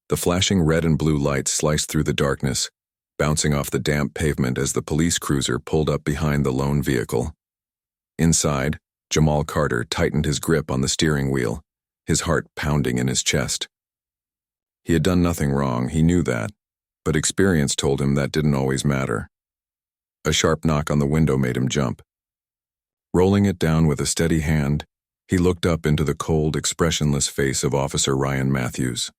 The flashing red and blue lights sliced through the darkness, bouncing off the damp pavement as the police cruiser pulled up behind the lone vehicle. Inside, Jamal Carter tightened his grip on the steering wheel, his heart pounding in his chest. He had done nothing wrong, he knew that, but experience told him that didn't always matter. A sharp knock on the window made him jump. Rolling it down with a steady hand, he looked up into the cold, expressionless face of Officer Ryan Matthews.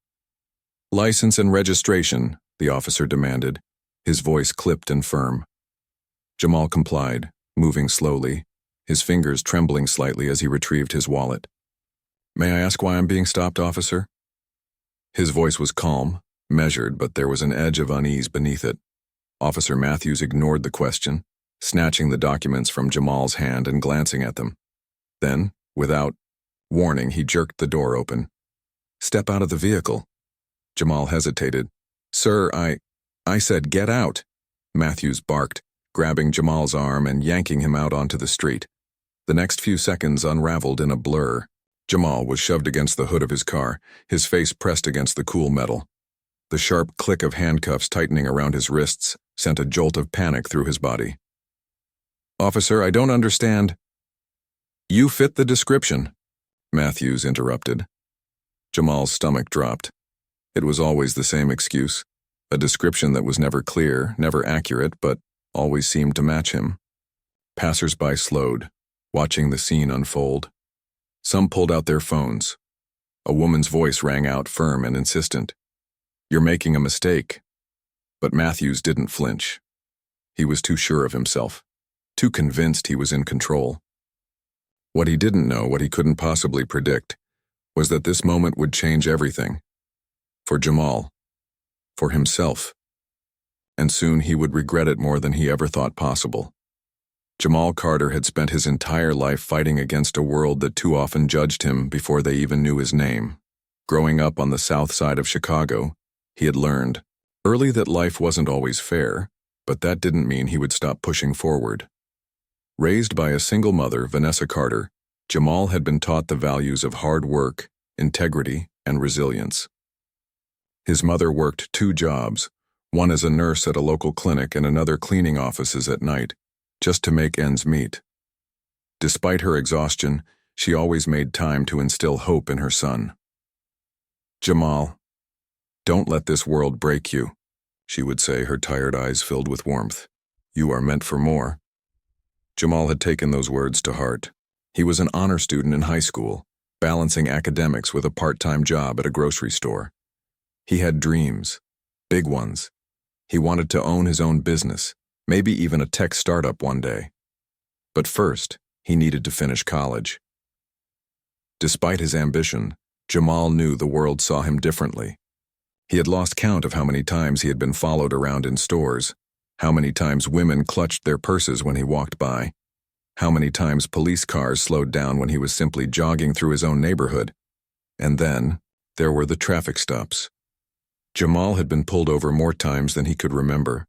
"License and registration," the officer demanded, his voice clipped and firm. Jamal complied, moving slowly, his fingers trembling slightly as he retrieved his wallet. "May I ask why I'm being stopped, officer?" His voice was calm, measured, but there was an edge of unease beneath it. Officer Matthews ignored the question, snatching the documents from Jamal's hand and glancing at them. Then, without warning, he jerked the door open. "Step out of the vehicle." Jamal hesitated. "Sir, I said get out," Matthews barked, grabbing Jamal's arm and yanking him out onto the street. The next few seconds unraveled in a blur. Jamal was shoved against the hood of his car, his face pressed against the cool metal. The sharp click of handcuffs tightening around his wrists sent a jolt of panic through his body. "Officer, I don't understand." "You fit the description," Matthews interrupted. Jamal's stomach dropped. It was always the same excuse, a description that was never clear, never accurate, but always seemed to match him. Passers-by slowed, watching the scene unfold. Some pulled out their phones. A woman's voice rang out firm and insistent. "You're making a mistake." But Matthews didn't flinch. He was too sure of himself, too convinced he was in control. What he didn't know, what he couldn't possibly predict, was that this moment would change everything. For Jamal. For himself. And soon he would regret it more than he ever thought possible. Jamal Carter had spent his entire life fighting against a world that too often judged him before they even knew his name. Growing up on the south side of Chicago, he had learned early that life wasn't always fair, but that didn't mean he would stop pushing forward. Raised by a single mother, Vanessa Carter, Jamal had been taught the values of hard work, integrity, and resilience. His mother worked 2 jobs, one as a nurse at a local clinic and another cleaning offices at night, just to make ends meet. Despite her exhaustion, she always made time to instill hope in her son. "Jamal, don't let this world break you," she would say, her tired eyes filled with warmth. "You are meant for more." Jamal had taken those words to heart. He was an honor student in high school, balancing academics with a part-time job at a grocery store. He had dreams, big ones. He wanted to own his own business, maybe even a tech startup one day. But first, he needed to finish college. Despite his ambition, Jamal knew the world saw him differently. He had lost count of how many times he had been followed around in stores, how many times women clutched their purses when he walked by, how many times police cars slowed down when he was simply jogging through his own neighborhood. And then, there were the traffic stops. Jamal had been pulled over more times than he could remember.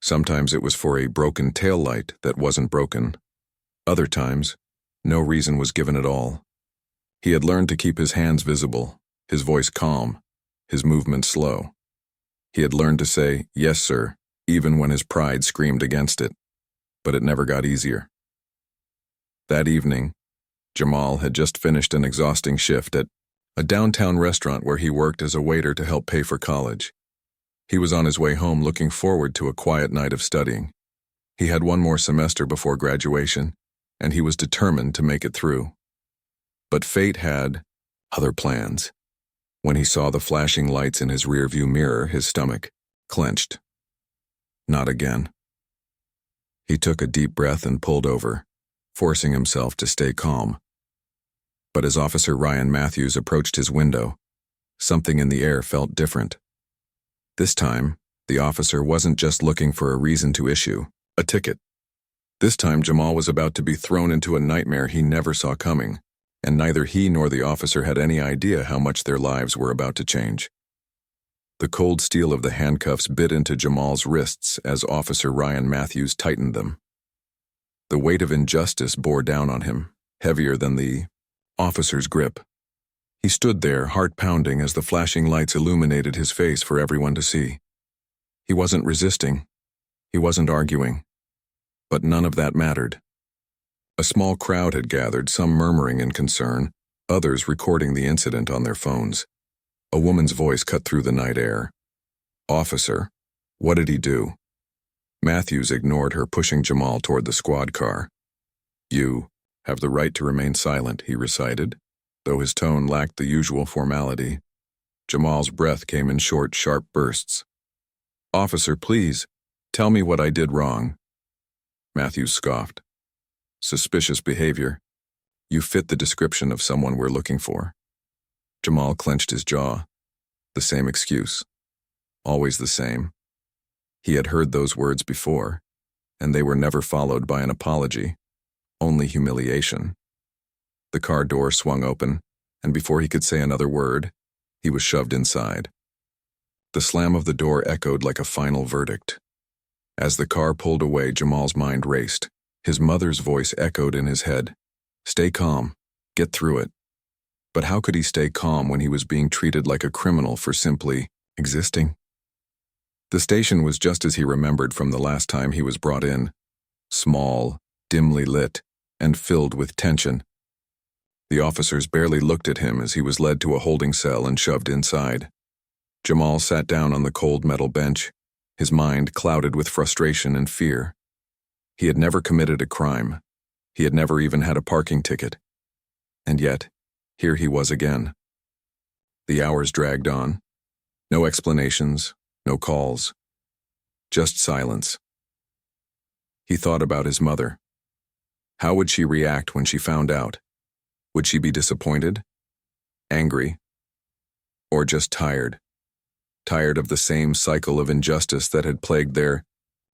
Sometimes it was for a broken taillight that wasn't broken. Other times, no reason was given at all. He had learned to keep his hands visible, his voice calm, his movements slow. He had learned to say, "Yes, sir," even when his pride screamed against it. But it never got easier. That evening, Jamal had just finished an exhausting shift at a downtown restaurant where he worked as a waiter to help pay for college. He was on his way home looking forward to a quiet night of studying. He had one more semester before graduation, and he was determined to make it through. But fate had other plans. When he saw the flashing lights in his rearview mirror, his stomach clenched. Not again. He took a deep breath and pulled over, forcing himself to stay calm. But as Officer Ryan Matthews approached his window, something in the air felt different. This time, the officer wasn't just looking for a reason to issue a ticket. This time, Jamal was about to be thrown into a nightmare he never saw coming, and neither he nor the officer had any idea how much their lives were about to change. The cold steel of the handcuffs bit into Jamal's wrists as Officer Ryan Matthews tightened them. The weight of injustice bore down on him, heavier than the officer's grip. He stood there, heart pounding, as the flashing lights illuminated his face for everyone to see. He wasn't resisting. He wasn't arguing. But none of that mattered. A small crowd had gathered, some murmuring in concern, others recording the incident on their phones. A woman's voice cut through the night air. "Officer, what did he do?" Matthews ignored her, pushing Jamal toward the squad car. "You have the right to remain silent," he recited, though his tone lacked the usual formality. Jamal's breath came in short, sharp bursts. "Officer, please, tell me what I did wrong." Matthews scoffed. "Suspicious behavior. You fit the description of someone we're looking for." Jamal clenched his jaw. The same excuse. Always the same. He had heard those words before, and they were never followed by an apology, only humiliation. The car door swung open, and before he could say another word, he was shoved inside. The slam of the door echoed like a final verdict. As the car pulled away, Jamal's mind raced. His mother's voice echoed in his head. "Stay calm. Get through it." But how could he stay calm when he was being treated like a criminal for simply existing? The station was just as he remembered from the last time he was brought in. Small, dimly lit, and filled with tension. The officers barely looked at him as he was led to a holding cell and shoved inside. Jamal sat down on the cold metal bench, his mind clouded with frustration and fear. He had never committed a crime. He had never even had a parking ticket. And yet, here he was again. The hours dragged on. No explanations, no calls. Just silence. He thought about his mother. How would she react when she found out? Would she be disappointed? Angry? Or just tired? Tired of the same cycle of injustice that had plagued their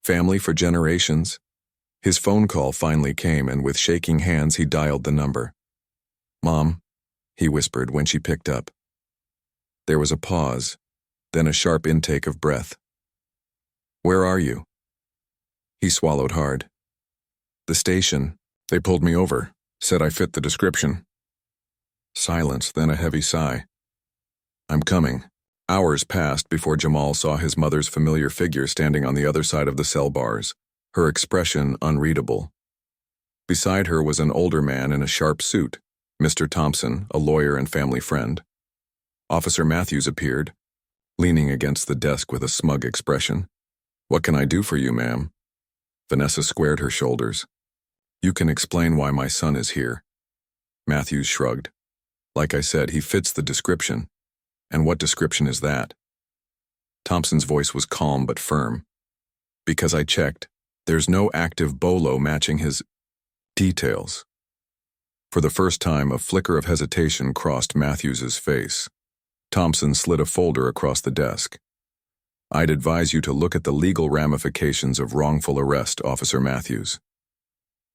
family for generations? His phone call finally came, and with shaking hands he dialed the number. "Mom," he whispered when she picked up. There was a pause, then a sharp intake of breath. "Where are you?" He swallowed hard. "The station. They pulled me over, said I fit the description." Silence, then a heavy sigh. "I'm coming." Hours passed before Jamal saw his mother's familiar figure standing on the other side of the cell bars, her expression unreadable. Beside her was an older man in a sharp suit, Mr. Thompson, a lawyer and family friend. Officer Matthews appeared, leaning against the desk with a smug expression. "What can I do for you, ma'am?" Vanessa squared her shoulders. "You can explain why my son is here." Matthews shrugged. "Like I said, he fits the description." "And what description is that?" Thompson's voice was calm but firm. "Because I checked, there's no active bolo matching his details." For the first time, a flicker of hesitation crossed Matthews's face. Thompson slid a folder across the desk. "I'd advise you to look at the legal ramifications of wrongful arrest, Officer Matthews."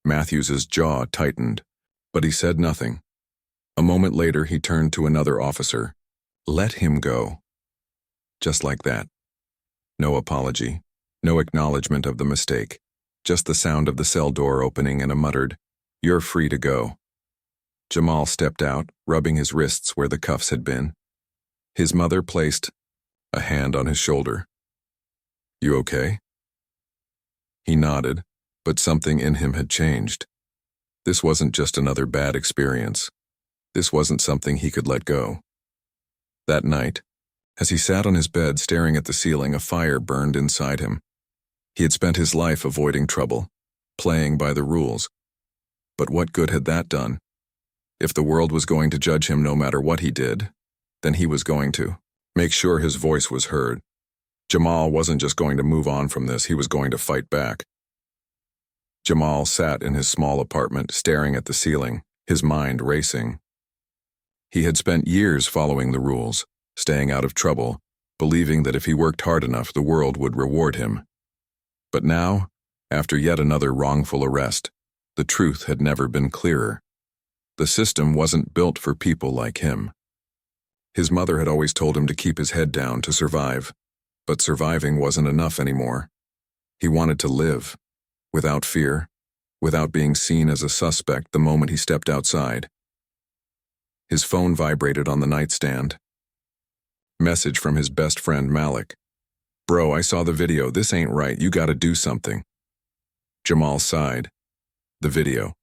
Matthews's jaw tightened, but he said nothing. A moment later, he turned to another officer. "Let him go." Just like that. No apology, no acknowledgement of the mistake, just the sound of the cell door opening and a muttered, "You're free to go." Jamal stepped out, rubbing his wrists where the cuffs had been. His mother placed a hand on his shoulder. "You okay?" He nodded, but something in him had changed. This wasn't just another bad experience. This wasn't something he could let go. That night, as he sat on his bed staring at the ceiling, a fire burned inside him. He had spent his life avoiding trouble, playing by the rules. But what good had that done? If the world was going to judge him no matter what he did, then he was going to make sure his voice was heard. Jamal wasn't just going to move on from this, he was going to fight back. Jamal sat in his small apartment, staring at the ceiling, his mind racing. He had spent years following the rules, staying out of trouble, believing that if he worked hard enough, the world would reward him. But now, after yet another wrongful arrest, the truth had never been clearer. The system wasn't built for people like him. His mother had always told him to keep his head down to survive, but surviving wasn't enough anymore. He wanted to live, without fear, without being seen as a suspect the moment he stepped outside. His phone vibrated on the nightstand. Message from his best friend Malik. "Bro, I saw the video. This ain't right. You gotta do something." Jamal sighed. The video.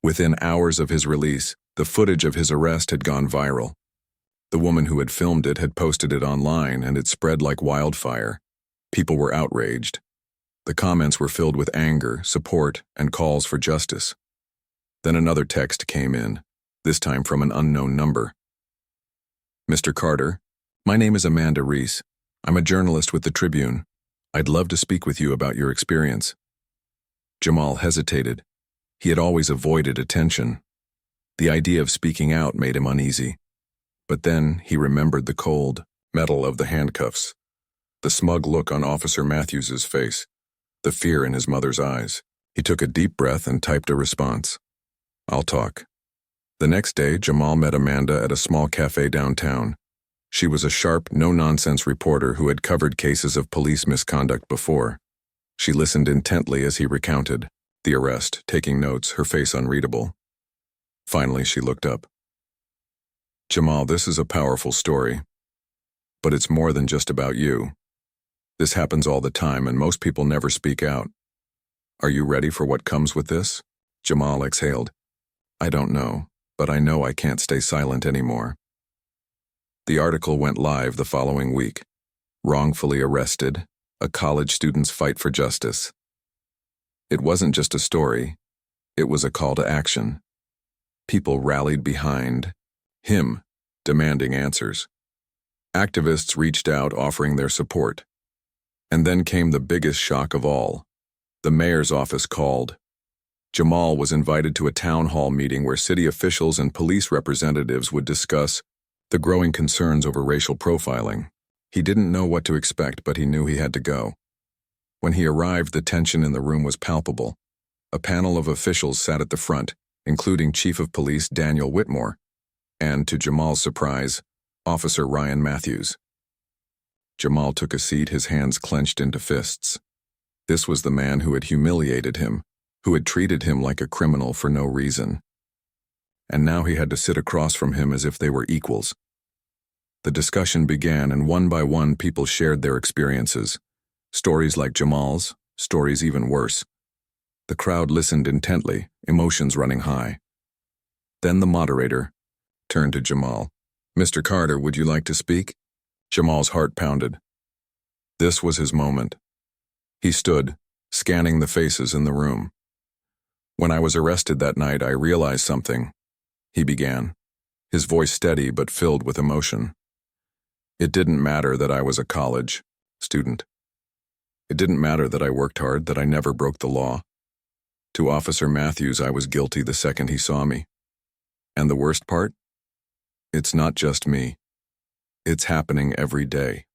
Within hours of his release, the footage of his arrest had gone viral. The woman who had filmed it had posted it online, and it spread like wildfire. People were outraged. The comments were filled with anger, support, and calls for justice. Then another text came in, this time from an unknown number. "Mr. Carter, my name is Amanda Reese. I'm a journalist with the Tribune. I'd love to speak with you about your experience." Jamal hesitated. He had always avoided attention. The idea of speaking out made him uneasy. But then he remembered the cold metal of the handcuffs, the smug look on Officer Matthews's face, the fear in his mother's eyes. He took a deep breath and typed a response. "I'll talk." The next day, Jamal met Amanda at a small cafe downtown. She was a sharp, no-nonsense reporter who had covered cases of police misconduct before. She listened intently as he recounted the arrest, taking notes, her face unreadable. Finally, she looked up. "Jamal, this is a powerful story. But it's more than just about you. This happens all the time, and most people never speak out. Are you ready for what comes with this?" Jamal exhaled. "I don't know, but I know I can't stay silent anymore." The article went live the following week. "Wrongfully arrested, a college student's fight for justice." It wasn't just a story, it was a call to action. People rallied behind him, demanding answers. Activists reached out offering their support. And then came the biggest shock of all. The mayor's office called. Jamal was invited to a town hall meeting where city officials and police representatives would discuss the growing concerns over racial profiling. He didn't know what to expect, but he knew he had to go. When he arrived, the tension in the room was palpable. A panel of officials sat at the front, including Chief of Police Daniel Whitmore, and, to Jamal's surprise, Officer Ryan Matthews. Jamal took a seat, his hands clenched into fists. This was the man who had humiliated him, who had treated him like a criminal for no reason. And now he had to sit across from him as if they were equals. The discussion began, and one by one people shared their experiences. Stories like Jamal's, stories even worse. The crowd listened intently, emotions running high. Then the moderator turned to Jamal. "Mr. Carter, would you like to speak?" Jamal's heart pounded. This was his moment. He stood, scanning the faces in the room. "When I was arrested that night, I realized something," he began, his voice steady but filled with emotion. "It didn't matter that I was a college student. It didn't matter that I worked hard, that I never broke the law. To Officer Matthews, I was guilty the second he saw me. And the worst part? It's not just me. It's happening every day."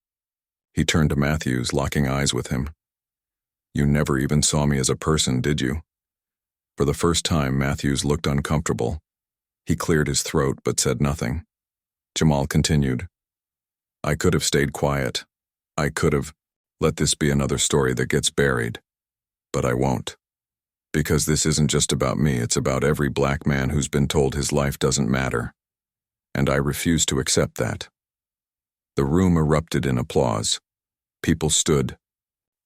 He turned to Matthews, locking eyes with him. "You never even saw me as a person, did you?" For the first time, Matthews looked uncomfortable. He cleared his throat but said nothing. Jamal continued. "I could have stayed quiet. I could have let this be another story that gets buried. But I won't. Because this isn't just about me, it's about every black man who's been told his life doesn't matter. And I refuse to accept that." The room erupted in applause. People stood,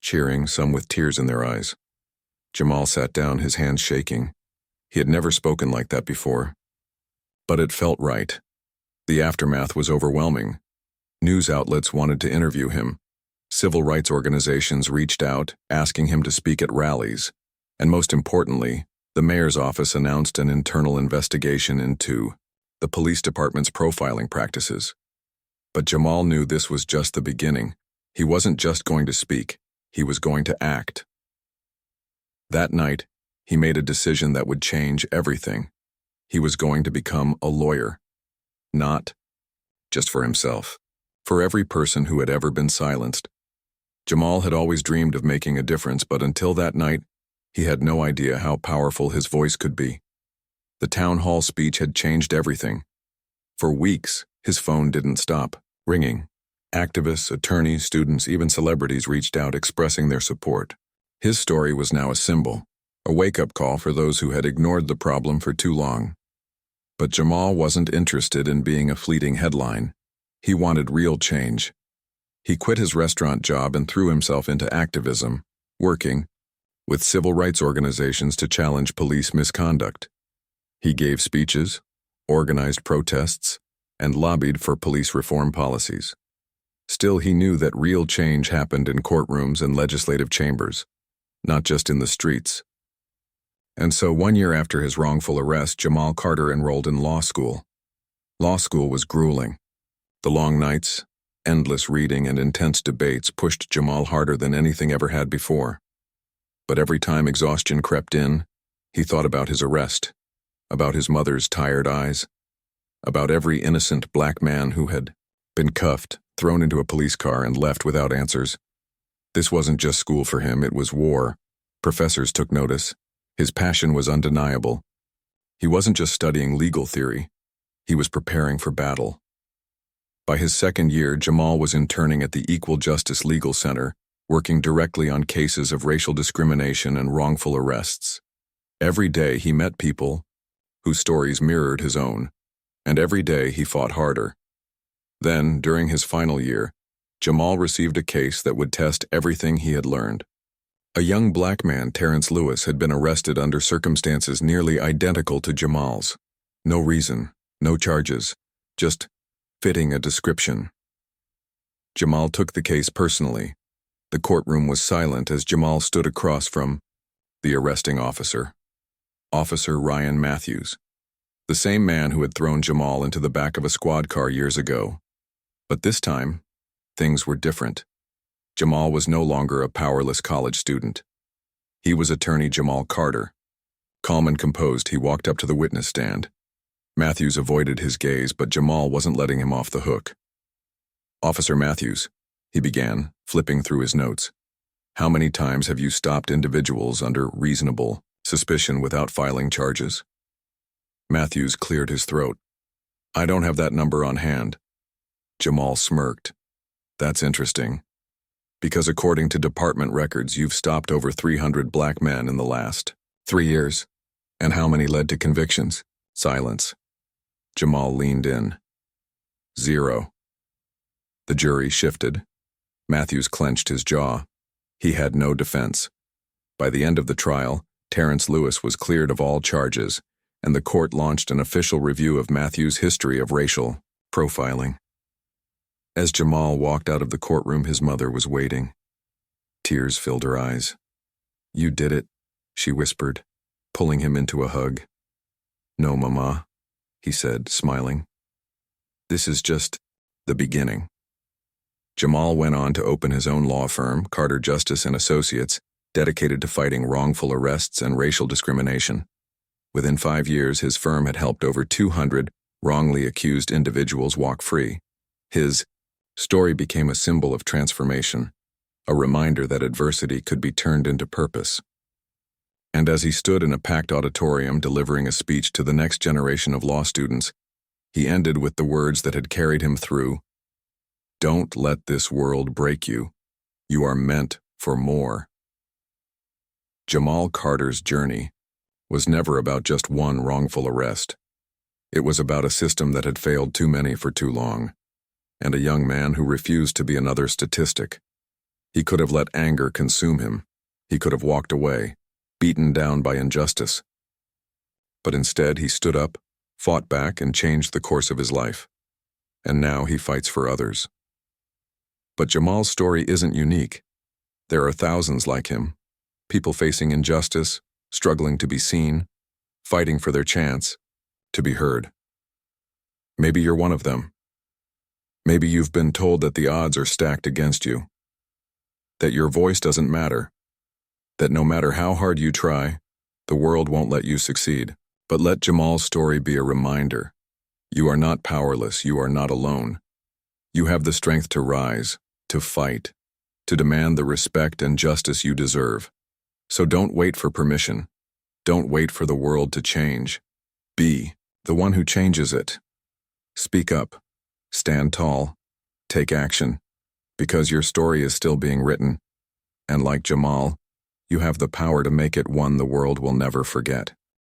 cheering, some with tears in their eyes. Jamal sat down, his hands shaking. He had never spoken like that before. But it felt right. The aftermath was overwhelming. News outlets wanted to interview him. Civil rights organizations reached out, asking him to speak at rallies. And most importantly, the mayor's office announced an internal investigation into the police department's profiling practices. But Jamal knew this was just the beginning. He wasn't just going to speak, he was going to act. That night, he made a decision that would change everything. He was going to become a lawyer. Not just for himself, for every person who had ever been silenced. Jamal had always dreamed of making a difference, but until that night, he had no idea how powerful his voice could be. The town hall speech had changed everything. For weeks, his phone didn't stop ringing. Activists, attorneys, students, even celebrities reached out expressing their support. His story was now a symbol, a wake-up call for those who had ignored the problem for too long. But Jamal wasn't interested in being a fleeting headline. He wanted real change. He quit his restaurant job and threw himself into activism, working with civil rights organizations to challenge police misconduct. He gave speeches, organized protests, and lobbied for police reform policies. Still, he knew that real change happened in courtrooms and legislative chambers, not just in the streets. And so 1 year after his wrongful arrest, Jamal Carter enrolled in law school. Law school was grueling. The long nights, endless reading, and intense debates pushed Jamal harder than anything ever had before. But every time exhaustion crept in, he thought about his arrest, about his mother's tired eyes, about every innocent black man who had been cuffed, thrown into a police car, and left without answers. This wasn't just school for him, it was war. Professors took notice. His passion was undeniable. He wasn't just studying legal theory, he was preparing for battle. By his second year, Jamal was interning at the Equal Justice Legal Center, working directly on cases of racial discrimination and wrongful arrests. Every day he met people whose stories mirrored his own, and every day he fought harder. Then, during his final year, Jamal received a case that would test everything he had learned. A young black man, Terrence Lewis, had been arrested under circumstances nearly identical to Jamal's. No reason, no charges, just fitting a description. Jamal took the case personally. The courtroom was silent as Jamal stood across from the arresting officer, Officer Ryan Matthews, the same man who had thrown Jamal into the back of a squad car years ago. But this time, things were different. Jamal was no longer a powerless college student. He was attorney Jamal Carter. Calm and composed, he walked up to the witness stand. Matthews avoided his gaze, but Jamal wasn't letting him off the hook. "Officer Matthews," he began, flipping through his notes. "How many times have you stopped individuals under reasonable suspicion without filing charges?" Matthews cleared his throat. "I don't have that number on hand." Jamal smirked. "That's interesting. Because according to department records, you've stopped over 300 black men in the last 3 years. And how many led to convictions?" Silence. Jamal leaned in. "0. The jury shifted. Matthews clenched his jaw. He had no defense. By the end of the trial, Terrence Lewis was cleared of all charges, and the court launched an official review of Matthews' history of racial profiling. As Jamal walked out of the courtroom, his mother was waiting. Tears filled her eyes. "You did it," she whispered, pulling him into a hug. "No, Mama," he said, smiling. "This is just the beginning." Jamal went on to open his own law firm, Carter Justice and Associates, dedicated to fighting wrongful arrests and racial discrimination. Within 5 years, his firm had helped over 200 wrongly accused individuals walk free. His story became a symbol of transformation, a reminder that adversity could be turned into purpose. And as he stood in a packed auditorium delivering a speech to the next generation of law students, he ended with the words that had carried him through. "Don't let this world break you. You are meant for more." Jamal Carter's journey was never about just one wrongful arrest. It was about a system that had failed too many for too long, and a young man who refused to be another statistic. He could have let anger consume him. He could have walked away, beaten down by injustice. But instead, he stood up, fought back, and changed the course of his life. And now he fights for others. But Jamal's story isn't unique. There are thousands like him, people facing injustice, struggling to be seen, fighting for their chance to be heard. Maybe you're one of them. Maybe you've been told that the odds are stacked against you, that your voice doesn't matter, that no matter how hard you try, the world won't let you succeed. But let Jamal's story be a reminder. You are not powerless, you are not alone. You have the strength to rise, to fight, to demand the respect and justice you deserve. So don't wait for permission. Don't wait for the world to change. Be the one who changes it. Speak up. Stand tall. Take action. Because your story is still being written. And like Jamal, you have the power to make it one the world will never forget.